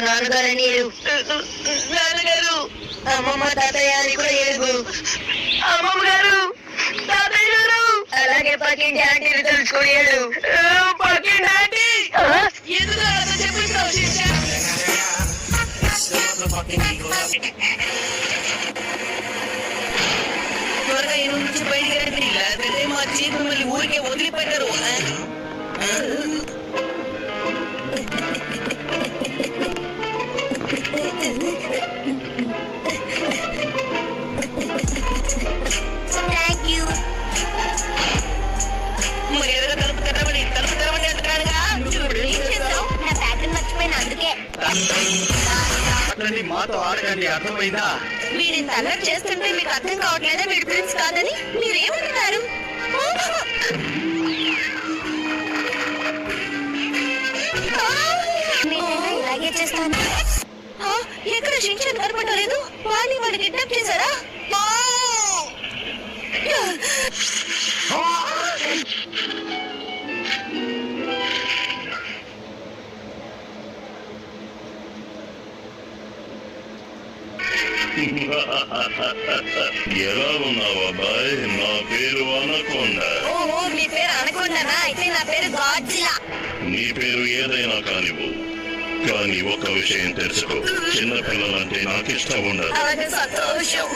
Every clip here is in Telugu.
నాన్నగారని ఏడు. నాన్నగారు, అమ్మమ్మ తాతయ్య అని కూడా ఏడుగు. అమ్మమ్మ గారు, తాతయ్య గారు, అలాగే పక్కింటి ఆంటీని తెలుసుకొని ఏడు. పక్కింటి ఆంటీ ఎందుకు అలా చెప్పిస్తావు? త్వరగా ఎరువు నుంచి బయటికి రండి, లేకపోతే మా చీఫ్ మిమ్మల్ని ఊరికే వదిలిపెట్టరు. మాతో ఆడకండి, అర్థమైందా? వీడిని అలర్ట్ చేస్తుంటే మీకు అర్థం కావట్లేదా వీడి ప్రిన్స్ కాదని? మీరేమంటున్నారు? ఇలాగే చేస్తాను. ఎక్కడ షిన్చాన్ కనపడలేదు? వాడిని వాడు కిడ్నాప్ చేశారా? ఎలా ఉన్నావు అబ్బాయి? నా పేరు అనకొండా. ఓహో, మీ పేరు అనకొండానా? అయితే నా పేరు గాడ్జిలా. నీ పేరు ఏదైనా కానివ్వు, కానీ ఒక విషయం తెలుసుకో, చిన్న పిల్లలంటే నాకు ఇష్టం ఉండదు. అలాగే సంతోషం.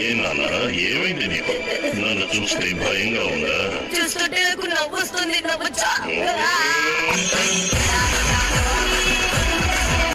ఏ నాన్న, ఏమైంది నీకు? నన్ను చూస్తే భయంగా ఉందా? చూస్తుంటే నాకు నవ్వు వస్తుంది. నవ్వు